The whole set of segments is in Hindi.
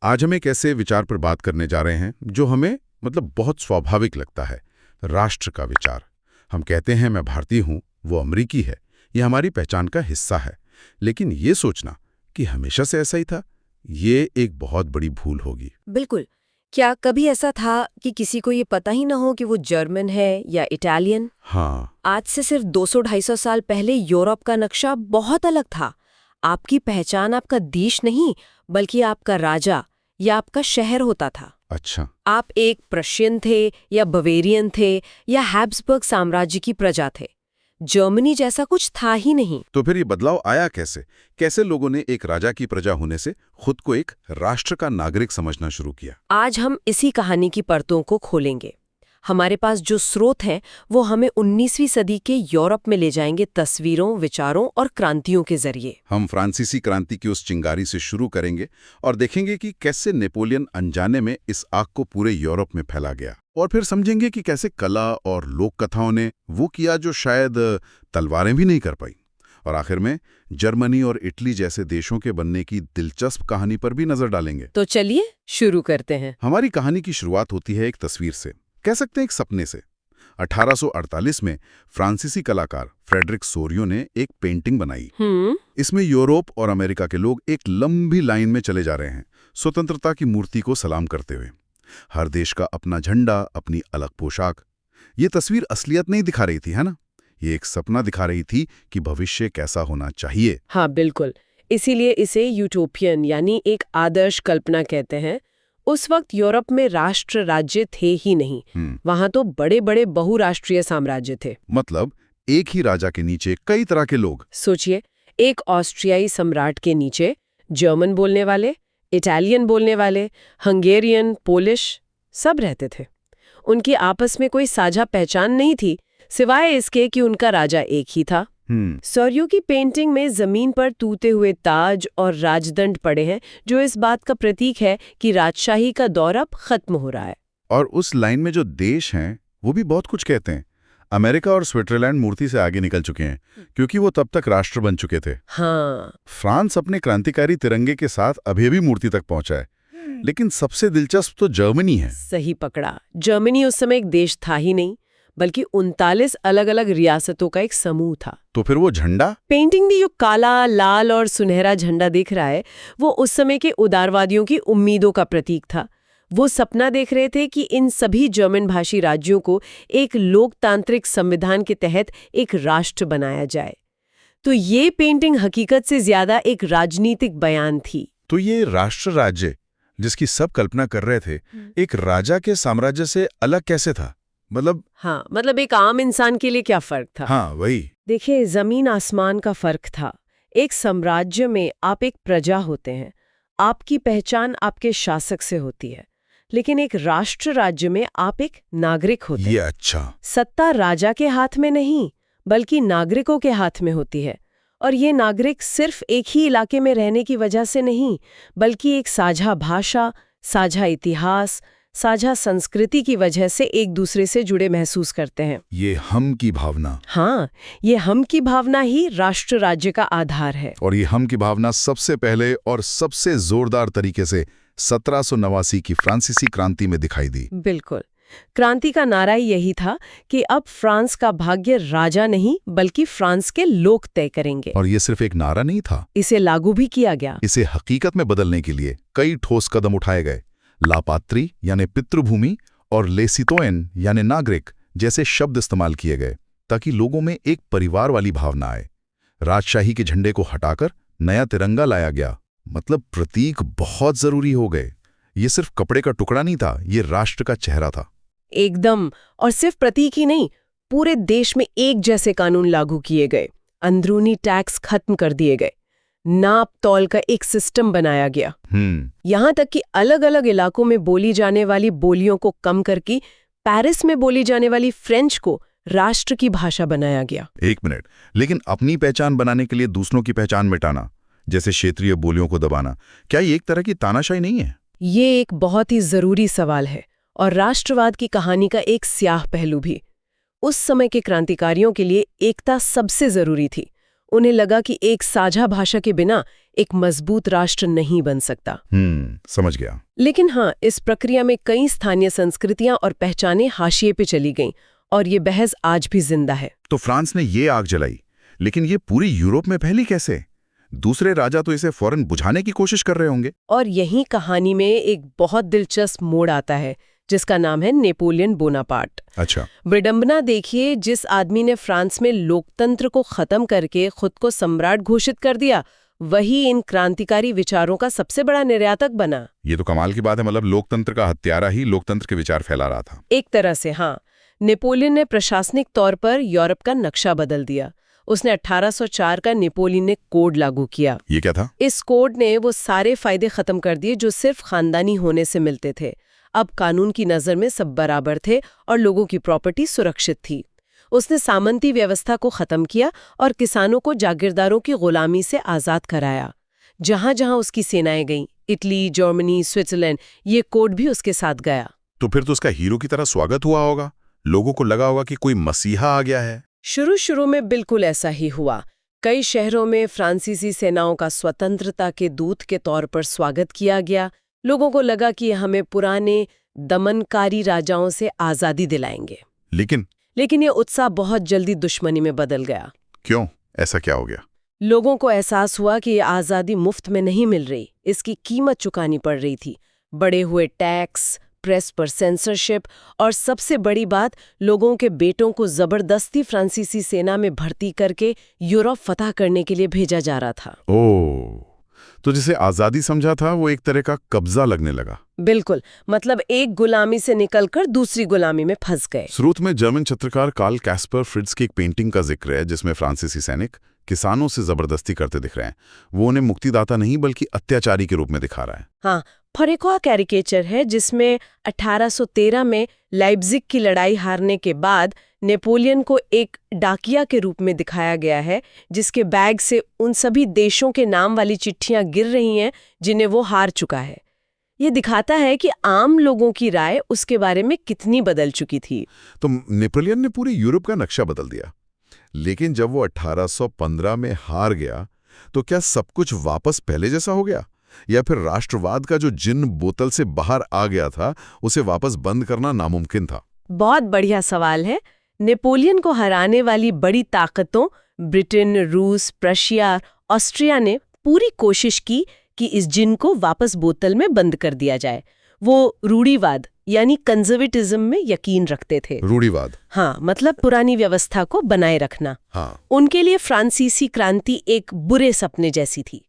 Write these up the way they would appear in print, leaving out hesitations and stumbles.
आज हम एक ऐसे विचार पर बात करने जा रहे हैं जो हमें बहुत स्वाभाविक लगता है, राष्ट्र का विचार। हम कहते हैं मैं भारतीय हूँ, वो अमरीकी है, ये हमारी पहचान का हिस्सा है। लेकिन ये सोचना कि हमेशा से ऐसा ही था, ये एक बहुत बड़ी भूल होगी। बिल्कुल। क्या कभी ऐसा था कि किसी को ये पता ही ना हो कि वो जर्मन है या इटालियन? हाँ, आज से सिर्फ 200-250 साल पहले यूरोप का नक्शा बहुत अलग था। आपकी पहचान आपका देश नहीं, बल्कि आपका राजा या आपका शहर होता था। अच्छा। आप एक प्रशियन थे या बवेरियन थे या हैब्सबर्ग साम्राज्य की प्रजा थे। जर्मनी जैसा कुछ था ही नहीं। तो फिर ये बदलाव आया कैसे? कैसे लोगों ने एक राजा की प्रजा होने से खुद को एक राष्ट्र का नागरिक समझना शुरू किया? आज हम इसी कहानी की परतों को खोलेंगे। हमारे पास जो स्रोत हैं वो हमें 19वीं सदी के यूरोप में ले जाएंगे, तस्वीरों, विचारों और क्रांतियों के जरिए। हम फ्रांसीसी क्रांति की उस चिंगारी से शुरू करेंगे और देखेंगे कि कैसे नेपोलियन अनजाने में इस आग को पूरे यूरोप में फैला गया। और फिर समझेंगे कि कैसे कला और लोक कथाओं ने वो किया जो शायद तलवारें भी नहीं कर पाई। और आखिर में जर्मनी और इटली जैसे देशों के बनने की दिलचस्प कहानी पर भी नजर डालेंगे। तो चलिए शुरू करते हैं। हमारी कहानी की शुरुआत होती है एक तस्वीर से, कह सकते हैं एक सपने से। 1848 में फ्रांसीसी कलाकार फ्रेडरिक सोरियो ने एक पेंटिंग बनाई। इसमें यूरोप और अमेरिका के लोग एक लंबी लाइन में चले जा रहे हैं, स्वतंत्रता की मूर्ति को सलाम करते हुए। हर देश का अपना झंडा, अपनी अलग पोशाक। ये तस्वीर असलियत नहीं दिखा रही थी, है ना? ये एक सपना दिखा रही थी कि भविष्य कैसा होना चाहिए। हाँ बिल्कुल, इसीलिए इसे यूटोपियन यानी एक आदर्श कल्पना कहते हैं। उस वक्त यूरोप में राष्ट्र राज्य थे ही नहीं, वहां तो बड़े बड़े बहुराष्ट्रीय साम्राज्य थे। मतलब एक ही राजा के नीचे कई तरह के लोग। सोचिए, एक ऑस्ट्रियाई सम्राट के नीचे जर्मन बोलने वाले, इटालियन बोलने वाले, हंगेरियन, पोलिश सब रहते थे। उनकी आपस में कोई साझा पहचान नहीं थी, सिवाय इसके कि उनका राजा एक ही था। सोरियो की पेंटिंग में जमीन पर टूटे हुए ताज और राजदंड पड़े हैं, जो इस बात का प्रतीक है कि राजशाही का दौर अब खत्म हो रहा है। और उस लाइन में जो देश हैं वो भी बहुत कुछ कहते हैं। अमेरिका और स्विट्जरलैंड मूर्ति से आगे निकल चुके हैं, क्योंकि वो तब तक राष्ट्र बन चुके थे। हाँ, फ्रांस अपने क्रांतिकारी तिरंगे के साथ अभी भी मूर्ति तक पहुंचा है। लेकिन सबसे दिलचस्प तो जर्मनी है। सही पकड़ा। जर्मनी उस समय एक देश था ही नहीं, बल्कि 39 अलग अलग रियासतों का एक समूह था। तो फिर वो झंडा? पेंटिंग में जो काला, लाल और सुनहरा झंडा दिख रहा है, वो उस समय के उदारवादियों की उम्मीदों का प्रतीक था। वो सपना देख रहे थे कि इन सभी जर्मन भाषी राज्यों को एक लोकतांत्रिक संविधान के तहत एक राष्ट्र बनाया जाए। तो ये पेंटिंग हकीकत से ज्यादा एक राजनीतिक बयान थी। तो ये राष्ट्र राज्य जिसकी सब कल्पना कर रहे थे, एक राजा के साम्राज्य से अलग कैसे था? मतलब एक आम इंसान के लिए क्या फर्क था? हाँ, वही। देखिए, जमीन आसमान का फर्क था। एक साम्राज्य में आप एक प्रजा होते हैं, आपकी पहचान आपके शासक से होती है। लेकिन एक राष्ट्र राज्य में आप एक नागरिक होते हैं। ये अच्छा। सत्ता राजा के हाथ में नहीं, बल्कि नागरिकों के हाथ में होती है। और ये नागरिक सिर्फ एक ही इलाके में रहने की वजह से नहीं, बल्कि एक साझा भाषा, साझा इतिहास, साझा संस्कृति की वजह से एक दूसरे से जुड़े महसूस करते हैं। ये हम की भावना। हाँ, ये हम की भावना ही राष्ट्र राज्य का आधार है। और ये हम की भावना सबसे पहले और सबसे जोरदार तरीके से 1789 की फ्रांसीसी क्रांति में दिखाई दी। बिल्कुल। क्रांति का नारा यही था कि अब फ्रांस का भाग्य राजा नहीं, बल्कि फ्रांस के लोग तय करेंगे। और ये सिर्फ एक नारा नहीं था, इसे लागू भी किया गया। इसे हकीकत में बदलने के लिए कई ठोस कदम उठाए गए। लापात्री यानी पितृभूमि और लेसितोएन यानी नागरिक जैसे शब्द इस्तेमाल किए गए, ताकि लोगों में एक परिवार वाली भावना आए। राजशाही के झंडे को हटाकर नया तिरंगा लाया गया। मतलब प्रतीक बहुत जरूरी हो गए। ये सिर्फ कपड़े का टुकड़ा नहीं था, ये राष्ट्र का चेहरा था। एकदम। और सिर्फ प्रतीक ही नहीं, पूरे देश में एक जैसे कानून लागू किए गए, अंदरूनी टैक्स खत्म कर दिए गए, नाप तौल का एक सिस्टम बनाया गया। यहाँ तक कि अलग अलग इलाकों में बोली जाने वाली बोलियों को कम करके पेरिस में बोली जाने वाली फ्रेंच को राष्ट्र की भाषा बनाया गया। एक मिनट, लेकिन अपनी पहचान बनाने के लिए दूसरों की पहचान मिटाना, जैसे क्षेत्रीय बोलियों को दबाना, क्या ये एक तरह की तानाशाही नहीं है? ये एक बहुत ही जरूरी सवाल है और राष्ट्रवाद की कहानी का एक स्याह पहलू भी। उस समय के क्रांतिकारियों के लिए एकता सबसे जरूरी थी। उन्हें लगा कि एक साझा भाषा के बिना एक मजबूत राष्ट्र नहीं बन सकता। समझ गया। लेकिन हाँ, इस प्रक्रिया में कई स्थानीय संस्कृतियां और पहचानें हाशिए पे चली गईं, और ये बहस आज भी जिंदा है। तो फ्रांस ने ये आग जलाई, लेकिन ये पूरी यूरोप में फैली कैसे? दूसरे राजा तो इसे फौरन बुझाने की कोशिश कर रहे होंगे। और यही कहानी में एक बहुत दिलचस्प मोड़ आता है, जिसका नाम है नेपोलियन बोनापार्ट। अच्छा। विडंबना देखिए, जिस आदमी ने फ्रांस में लोकतंत्र को खत्म करके खुद को सम्राट घोषित कर दिया, वही इन क्रांतिकारी विचारों का सबसे बड़ा निर्यातक बना। ये तो कमाल की बात है, मतलब लोकतंत्र का हत्यारा ही लोकतंत्र के विचार फैला रहा था। एक तरह से हाँ। नेपोलियन ने प्रशासनिक तौर पर यूरोप का नक्शा बदल दिया। उसने 1804 का नेपोलियनिक कोड लागू किया। ये क्या था? इस कोड ने वो सारे फायदे खत्म कर दिए जो सिर्फ खानदानी होने से मिलते थे। अब कानून की नजर में सब बराबर थे और लोगों की प्रॉपर्टी सुरक्षित थी। उसने सामंती व्यवस्था को खत्म किया और किसानों को जागीरदारों की गुलामी से आजाद कराया। जहां जहां उसकी सेनाएं गईं, इटली, जर्मनी, स्विट्जरलैंड, ये कोड भी उसके साथ गया। तो फिर तो उसका हीरो की तरह स्वागत हुआ होगा। लोगों को लगा होगा कि कोई मसीहा आ गया है। शुरू में बिल्कुल ऐसा ही हुआ। कई शहरों में फ्रांसीसी सेनाओं का स्वतंत्रता के दूत के तौर पर स्वागत किया गया। लोगों को लगा कि हमें पुराने दमनकारी राजाओं से आजादी दिलाएंगे। लेकिन ये उत्साह बहुत जल्दी दुश्मनी में बदल गया। क्यों? ऐसा क्या हो गया? लोगों को एहसास हुआ कि ये आजादी मुफ्त में नहीं मिल रही, इसकी कीमत चुकानी पड़ रही थी। बढ़े हुए टैक्स, प्रेस पर सेंसरशिप, और सबसे बड़ी बात, लोगों के बेटों को जबरदस्ती फ्रांसीसी सेना में भर्ती करके यूरोप फतह करने के लिए भेजा जा रहा था। ओह, तो जिसे आजादी समझा था वो एक तरह का कब्जा लगने लगा। बिल्कुल, मतलब एक गुलामी से निकलकर दूसरी गुलामी में फंस गए। शुरू में जर्मन चित्रकार कार्ल कैस्पर फ्रिट्ज की एक पेंटिंग का जिक्र है जिसमें फ्रांसीसी सैनिक किसानों से जबरदस्ती करते दिख रहे हैं। वो उन्हें मुक्तिदाता नहीं बल्कि अत्याचारी के रूप में दिखा रहा है। हाँ, पर एक और कैरिकेचर है जिसमें 1813 में लाइप्जिग की लड़ाई हारने के बाद नेपोलियन को एक डाकिया के रूप में दिखाया गया है, जिसके बैग से उन सभी देशों के नाम वाली चिट्ठियां गिर रही हैं जिन्हें वो हार चुका है। ये दिखाता है कि आम लोगों की राय उसके बारे में कितनी बदल चुकी थी। तो नेपोलियन ने पूरे यूरोप का नक्शा बदल दिया। लेकिन जब वो 1815 में हार गया तो क्या सब कुछ वापस पहले जैसा हो गया, या फिर राष्ट्रवाद का जो जिन बोतल से बाहर आ गया था उसे वापस बंद करना नामुमकिन था? बहुत बढ़िया सवाल है। नेपोलियन को हराने वाली बड़ी ताकतों ब्रिटेन, रूस, प्रशिया, ऑस्ट्रिया ने पूरी कोशिश की कि इस जिन को वापस बोतल में बंद कर दिया जाए। वो रूढ़िवाद यानी कंजर्वेटिज्म में यकीन रखते थे। रूढ़िवाद? हाँ, मतलब पुरानी व्यवस्था को बनाए रखना। हाँ। उनके लिए फ्रांसीसी क्रांति एक बुरे सपने जैसी थी।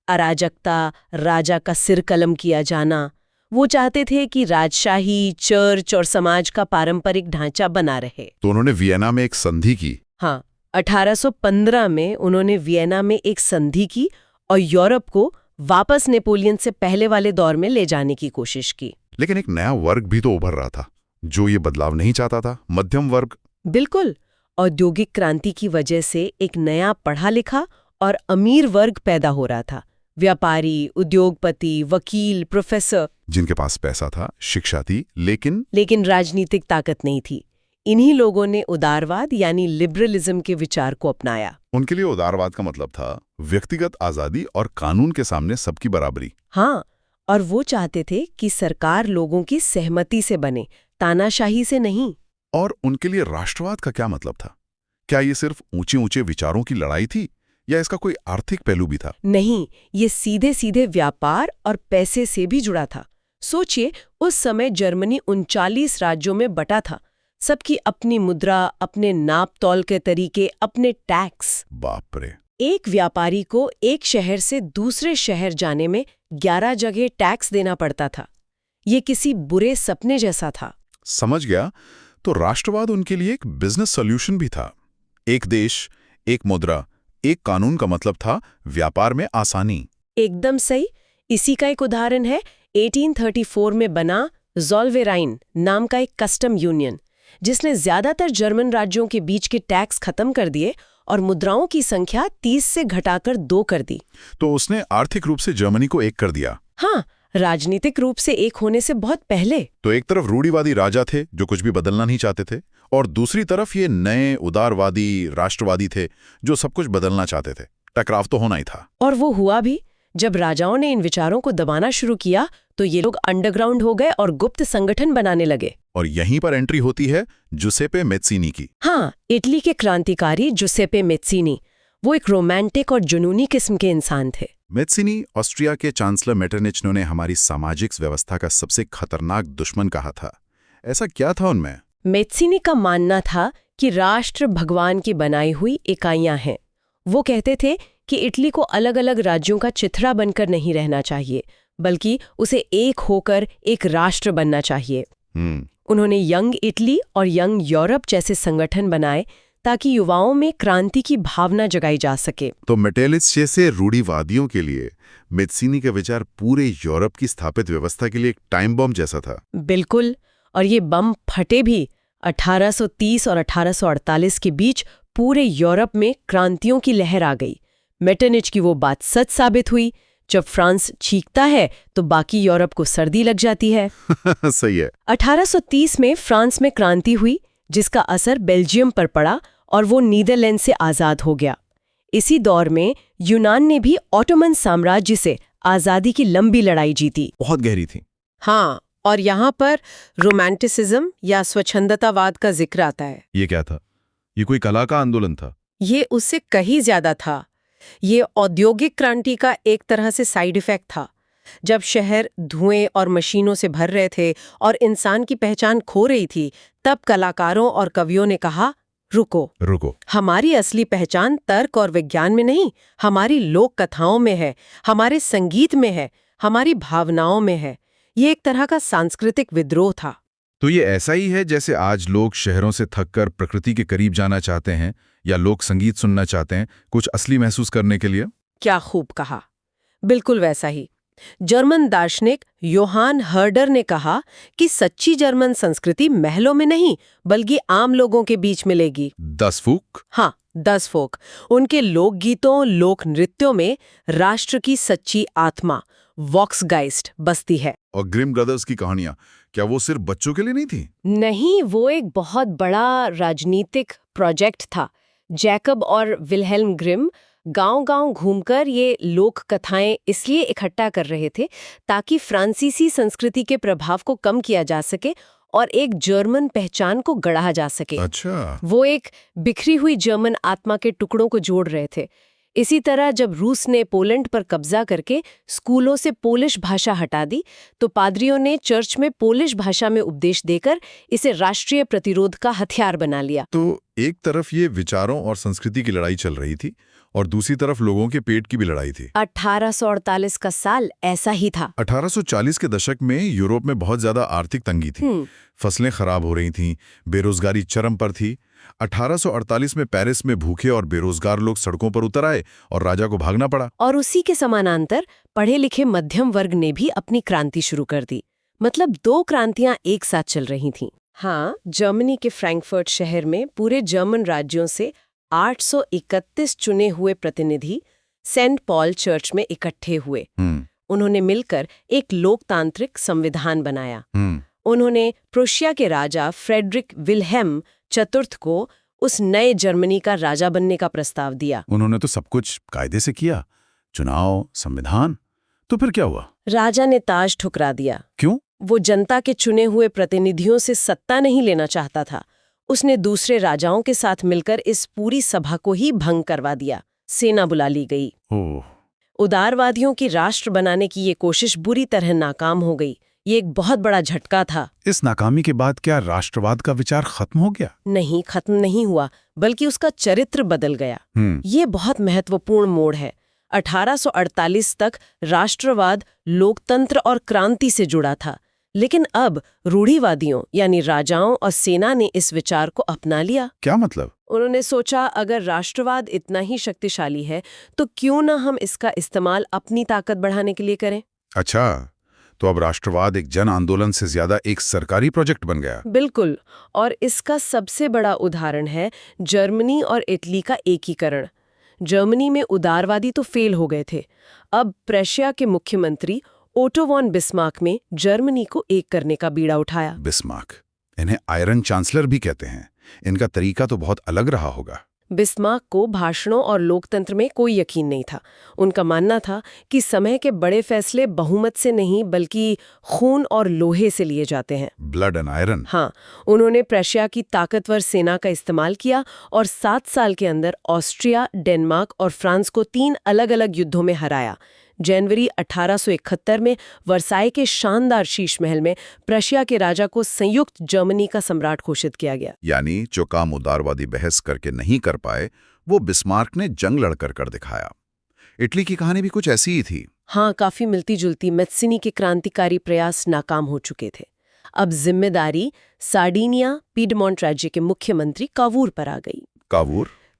अराजकता, राजा का सिर कलम किया जाना। वो चाहते थे कि राजशाही, चर्च और समाज का पारंपरिक ढांचा बना रहे। तो उन्होंने वियना में एक संधि की। हाँ, 1815 में उन्होंने वियना में एक संधि की और यूरोप को वापस नेपोलियन से पहले वाले दौर में ले जाने की कोशिश की। लेकिन एक नया वर्ग भी तो उभर रहा था जो ये बदलाव नहीं चाहता था, मध्यम वर्ग। बिल्कुल, औद्योगिक क्रांति की वजह से एक नया पढ़ा लिखा और अमीर वर्ग पैदा हो रहा था। व्यापारी, उद्योगपति, वकील, प्रोफेसर, जिनके पास पैसा था, शिक्षा थी, लेकिन राजनीतिक ताकत नहीं थी। इन्हीं लोगों ने उदारवाद यानी लिबरलिज्म के विचार को अपनाया। उनके लिए उदारवाद का मतलब था व्यक्तिगत आजादी और कानून के सामने सबकी बराबरी। हाँ, और वो चाहते थे कि सरकार लोगों की सहमति से बने, तानाशाही से नहीं। और उनके लिए राष्ट्रवाद का क्या मतलब था? क्या ये सिर्फ ऊंचे ऊंचे विचारों की लड़ाई थी या इसका कोई आर्थिक पहलू भी था? नहीं, ये सीधे सीधे व्यापार और पैसे से भी जुड़ा था। सोचिए, उस समय जर्मनी 39 राज्यों में बटा था। सबकी अपनी मुद्रा, अपने नाप तौल के तरीके, अपने टैक्स। बाप रे! एक व्यापारी को एक शहर से दूसरे शहर जाने में 11 जगह टैक्स देना पड़ता था। ये किसी बुरे सपने जैसा था। समझ गया। तो राष्ट्रवाद उनके लिए एक बिजनेस सॉल्यूशन भी था। एक देश, एक मुद्रा, एक कानून का मतलब था व्यापार में आसानी। एकदम सही। इसी का एक उदाहरण है 1834 में बना ज़ोलवेराइन नाम का एक कस्टम यूनियन, जिसने ज्यादातर जर्मन राज्यों के बीच के टैक्स खत्म कर दिए और मुद्राओं की संख्या 30 से घटाकर 2 कर दी। तो उसने आर्थिक रूप से जर्मनी को एक कर दिया। हाँ, राजनीतिक रूप से एक होने से बहुत पहले। तो एक तरफ रूढ़िवादी राजा थे जो कुछ भी बदलना नहीं चाहते थे, और दूसरी तरफ ये नए उदारवादी राष्ट्रवादी थे जो सब कुछ बदलना चाहते थे। टकराव तो होना ही था। और वो हुआ भी। जब राजाओं ने इन विचारों को दबाना शुरू किया तो ये लोग अंडरग्राउंड हो गए और गुप्त संगठन बनाने लगे। और यहीं पर एंट्री होती है जुसेपे मेत्सीनी की। हाँ, इटली के क्रांतिकारी जुसेपे मेत्सीनी। वो एक रोमांटिक और जुनूनी किस्म के इंसान थे। मेत्सीनी ऑस्ट्रिया के चांसलर मेटरनिच ने हमारी सामाजिक व्यवस्था का सबसे खतरनाक दुश्मन कहा था। ऐसा क्या था उनमें? मेत्सीनी का मानना था कि राष्ट्र भगवान की बनाई हुई इकाइयां हैं। वो कहते थे कि इटली को अलग अलग राज्यों का चिथड़ा बनकर नहीं रहना चाहिए, बल्कि उसे एक होकर एक राष्ट्र बनना चाहिए। उन्होंने यंग इटली और यंग यूरोप जैसे संगठन बनाए ताकि युवाओं में क्रांति की भावना जगाई जा सके। तो मेटेलिस जैसे रूढ़िवादियों के लिए मेत्सीनी के विचार पूरे यूरोप की स्थापित व्यवस्था के लिए एक टाइम बम जैसा था। बिल्कुल, और ये बम फटे भी। 1830 और 1848 के बीच पूरे यूरोप में क्रांतियों की लहर आ गई। मेटरनिच की वो बात सच साबित हुई। जब फ्रांस चीखता है तो बाकी यूरोप को सर्दी लग जाती है। सही है। 1830 में फ्रांस में क्रांति हुई, जिसका असर बेल्जियम पर पड़ा और वो नीदरलैंड से आज़ाद हो गया। इसी दौर में यूनान ने भी ऑटोमन साम्राज्य से आज़ादी की लंबी लड़ाई जीती। बहुत गहरी थी। हाँ, और यहाँ पर रोमांटिसिज्म या स्वच्छंदतावाद का जिक्र आता है। ये क्या था? ये कोई कला का आंदोलन था? ये उससे कहीं ज्यादा था। ये औद्योगिक क्रांति का एक तरह से साइड इफेक्ट था। जब शहर धुएं और मशीनों से भर रहे थे और इंसान की पहचान खो रही थी, तब कलाकारों और कवियों ने कहा, रुको, हमारी असली पहचान तर्क और विज्ञान में नहीं, हमारी लोक कथाओं में है, हमारे संगीत में है, हमारी भावनाओं में है। ये एक तरह का सांस्कृतिक विद्रोह था। तो ये ऐसा ही है जैसे आज लोग शहरों से थककर प्रकृति के करीब जाना चाहते हैं या लोक संगीत सुनना चाहते हैं कुछ असली महसूस करने के लिए। क्या खूब कहा, बिल्कुल वैसा ही। जर्मन दार्शनिक योहान हर्डर ने कहा कि सच्ची जर्मन संस्कृति महलों में नहीं बल्कि आम लोगों के बीच मिलेगी। 10 फूक? हाँ, 10 फोक। उनके लोकगीतों, लोक नृत्यों में राष्ट्र की सच्ची आत्मा वॉक्सगाइस्ट बसती है। और ग्रिम ब्रदर्स की कहानियां, क्या वो सिर्फ बच्चों के लिए नहीं थी? नहीं, वो एक बहुत बड़ा राजनीतिक प्रोजेक्ट था। जैकब और विल्हेल्म ग्रिम गांव-गांव घूमकर ये लोक कथाएं इसलिए इकट्ठा कर रहे थे ताकि फ्रांसीसी संस्कृति के प्रभाव को कम किया जा सके और एक जर्मन पहचान को गढ़ा जा सके। अच्छा। वो एक बिखरी हुई जर्मन आत्मा के टुकड़ों को जोड़ रहे थे। इसी तरह जब रूस ने पोलैंड पर कब्जा करके स्कूलों से पोलिश भाषा हटा दी, तो पादरियों ने चर्च में पोलिश भाषा में उपदेश देकर इसे राष्ट्रीय प्रतिरोध का हथियार बना लिया। तो एक तरफ ये विचारों और संस्कृति की लड़ाई चल रही थी और दूसरी तरफ लोगों के पेट की भी लड़ाई थी। 1848 का साल ऐसा ही था। 1840 के दशक में यूरोप में बहुत ज्यादा आर्थिक तंगी थी। फसलें खराब हो रही थीं, बेरोजगारी चरम पर थी। 1848 में पेरिस में भूखे और बेरोजगार लोग सड़कों पर उतर आए और राजा को भागना पड़ा। और उसी के समानांतर पढ़े लिखे मध्यम वर्ग ने भी अपनी क्रांति शुरू कर दी। मतलब 2 क्रांतियां एक साथ चल रही थीं। हाँ, जर्मनी के फ्रैंकफर्ट शहर में पूरे जर्मन राज्यों से 831 चुने हुए प्रतिनिधि सेंट पॉल चर्च में इकट्ठे हुए। उन्होंने मिलकर एक लोकतांत्रिक संविधान बनाया। उन्होंने प्रुशिया के राजा फ्रेडरिक विल्हेम चतुर्थ को उस नए जर्मनी का राजा बनने का प्रस्ताव दिया। उन्होंने तो सब कुछ कायदे से किया, चुनाव, संविधान। तो फिर क्या हुआ? राजा ने ताज ठुकरा दिया। क्यों? वो जनता के चुने हुए प्रतिनिधियों से सत्ता नहीं लेना चाहता था। उसने दूसरे राजाओं के साथ मिलकर इस पूरी सभा को ही भंग करवा दिया। सेना बुला ली गई। उदारवादियों की राष्ट्र बनाने की ये कोशिश बुरी तरह नाकाम हो गई। ये एक बहुत बड़ा झटका था। इस नाकामी के बाद क्या राष्ट्रवाद का विचार खत्म हो गया? नहीं, खत्म नहीं हुआ, बल्कि उसका चरित्र बदल गया। ये बहुत महत्वपूर्ण मोड़ है। 1848 तक राष्ट्रवाद लोकतंत्र और क्रांति से जुड़ा था, लेकिन अब रूढ़िवादियों यानी राजाओं और सेना ने इस विचार को अपना लिया। क्या मतलब? उन्होंने सोचा, अगर राष्ट्रवाद इतना ही शक्तिशाली है तो क्यों ना हम इसका इस्तेमाल अपनी ताकत बढ़ाने के लिए करें। अच्छा, तो अब राष्ट्रवाद एक जन आंदोलन से ज्यादा एक सरकारी प्रोजेक्ट बन गया। बिल्कुल, और इसका सबसे बड़ा उदाहरण है जर्मनी और इटली का एकीकरण। जर्मनी में उदारवादी तो फेल हो गए थे। अब प्रेशिया के मुख्यमंत्री ओटो वॉन बिस्मार्क में जर्मनी को एक करने का बीड़ा उठाया। बिस्मार्क, इन्हें आयरन चांसलर भी कहते हैं। इनका तरीका तो बहुत अलग रहा होगा। बिस्मार्क को भाषणों और लोकतंत्र में कोई यकीन नहीं था। उनका मानना था कि समय के बड़े फैसले बहुमत से नहीं बल्कि खून और लोहे से लिए जाते हैं। Blood and iron. हाँ, उन्होंने प्रशिया की ताकतवर सेना का इस्तेमाल किया और 7 साल के अंदर ऑस्ट्रिया, डेनमार्क और फ्रांस को 3 अलग-अलग युद्धों में हराया। जनवरी 1871 में वर्साई के शानदार शीश महल में प्रशिया के राजा को संयुक्त जर्मनी का सम्राट घोषित किया गया। यानी जो काम उदारवादी बहस करके नहीं कर पाए, वो बिस्मार्क ने जंग लड़कर कर दिखाया। इटली की कहानी भी कुछ ऐसी ही थी। हाँ, काफी मिलती जुलती। मैत्सिनी के क्रांतिकारी प्रयास नाकाम हो चुके थे। अब जिम्मेदारी सार्डिनिया, पीडमोंट राज्य के मुख्यमंत्री कावूर पर आ गई।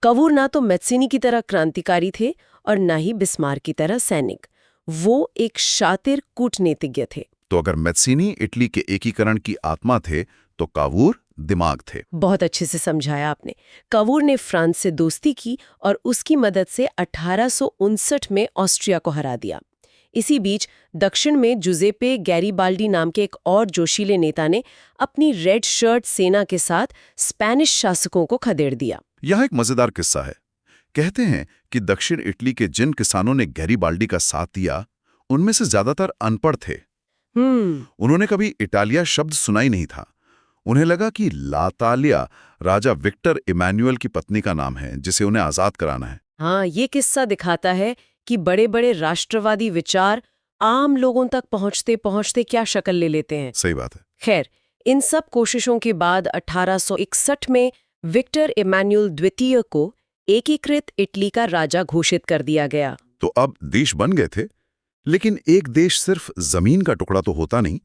कावूर ना तो मैत्सिनी की तरह क्रांतिकारी थे और ना ही बिस्मार्क की तरह सैनिक। वो एक शातिर कूटनीतिज्ञ थे। तो अगर मैत्सिनी इटली के एकीकरण की आत्मा थे, तो कावूर दिमाग थे। बहुत अच्छे से समझाया आपने। कावूर ने फ्रांस से दोस्ती की और उसकी मदद से 1859 में ऑस्ट्रिया को हरा दिया। इसी बीच दक्षिण में जुजेपे गैरिबाल्डी नाम के एक और जोशीले नेता ने अपनी रेड शर्ट सेना के साथ स्पेनिश शासकों को खदेड़ दिया। यह एक मजेदार किस्सा है। कहते हैं कि दक्षिण इटली के जिन किसानों ने गैरिबाल्डी का साथ दिया, उनमें से ज्यादातर अनपढ़ थे। उन्होंने कभी इटालिया शब्द सुना ही नहीं था। उन्हें लगा कि लातालिया राजा विक्टर इमैनुअल की पत्नी का नाम है, जिसे उन्हें आजाद कराना है। हाँ, ये किस्सा दिखाता है कि बड़े बड़े राष्ट्रवादी विचार आम लोगों तक पहुंचते पहुंचते क्या शक्ल ले लेते हैं। सही बात है। खैर, इन सब कोशिशों के बाद 1861 में विक्टर इमैनुअल द्वितीय को एकीकृत इटली का राजा घोषित कर दिया गया। तो अब देश बन गए थे, लेकिन एक देश सिर्फ जमीन का टुकड़ा तो होता नहीं।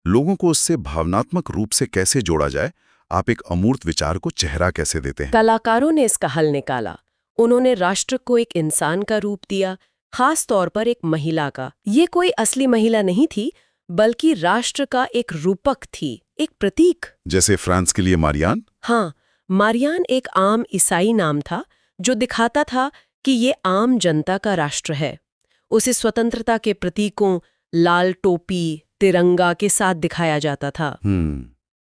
लोगों को उससे भावनात्मक रूप से कैसे जोड़ा जाए, आप एक अमूर्त विचार को चेहरा कैसे देते हैं? कलाकारों ने इसका हल निकाला। उन्होंने राष्ट्र को एक इंसान का रूप दिया, खास तौर पर एक महिला का। ये कोई असली महिला नहीं थी, बल्कि राष्ट्र का एक रूपक थी, एक प्रतीक। जैसे फ्रांस के लिए मारियान? हाँ, मारियान एक आम ईसाई नाम था जो दिखाता था कि ये आम जनता का राष्ट्र है। उसे स्वतंत्रता के प्रतीकों लाल टोपी, तिरंगा के साथ दिखाया जाता था।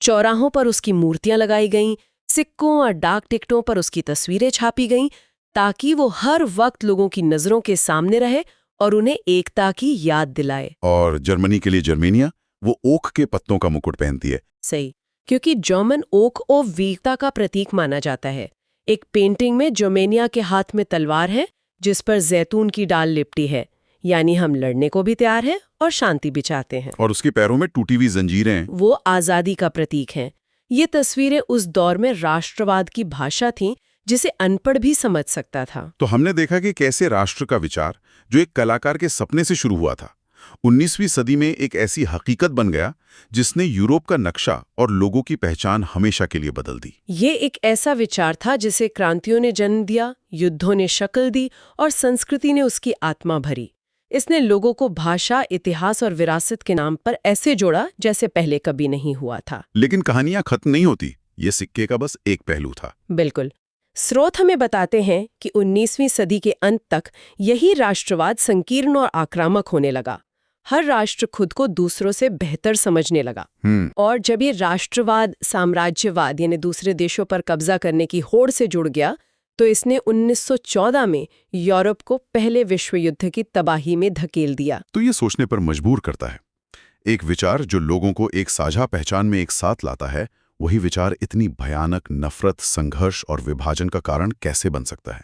चौराहों पर उसकी मूर्तियां लगाई गईं, सिक्कों और डाक टिकटों पर उसकी तस्वीरें छापी गईं, ताकि वो हर वक्त लोगों की नजरों के सामने रहे और उन्हें एकता की याद दिलाए। और जर्मनी के लिए जर्मेनिया, वो ओक के पत्तों का मुकुट पहनती है। सही, क्योंकि जर्मन ओक और वीरता का प्रतीक माना जाता है। एक पेंटिंग में जर्मेनिया के हाथ में तलवार है जिस पर जैतून की डाल लिपटी है, यानी हम लड़ने को भी तैयार हैं और शांति भी चाहते हैं। और उसके पैरों में टूटी हुई जंजीरें, वो आजादी का प्रतीक हैं। ये तस्वीरें उस दौर में राष्ट्रवाद की भाषा थीं जिसे अनपढ़ भी समझ सकता था। तो हमने देखा कि कैसे राष्ट्र का विचार, जो एक कलाकार के सपने से शुरू हुआ था, 19वीं सदी में एक ऐसी हकीकत बन गया जिसने यूरोप का नक्शा और लोगों की पहचान हमेशा के लिए बदल दी। ये एक ऐसा विचार था जिसे क्रांतियों ने जन्म दिया, युद्धों ने शक्ल दी और संस्कृति ने उसकी आत्मा भरी। इसने लोगों को भाषा, इतिहास और विरासत के नाम पर ऐसे जोड़ा जैसे पहले कभी नहीं हुआ था। लेकिन कहानियां खत्म नहीं होती, ये सिक्के का बस एक पहलू था। बिल्कुल। स्रोत हमें बताते हैं कि 19वीं सदी के अंत तक यही राष्ट्रवाद संकीर्ण और आक्रामक होने लगा। हर राष्ट्र खुद को दूसरों से बेहतर समझने लगा। और जब ये राष्ट्रवाद साम्राज्यवाद यानी दूसरे देशों पर कब्जा करने की होड़ से जुड़ गया, तो इसने 1914 में यूरोप को पहले विश्व युद्ध की तबाही में धकेल दिया। तो ये सोचने पर मजबूर करता है, एक विचार जो लोगों को एक साझा पहचान में एक साथ लाता है, वही विचार इतनी भयानक नफरत, संघर्ष और विभाजन का कारण कैसे बन सकता है?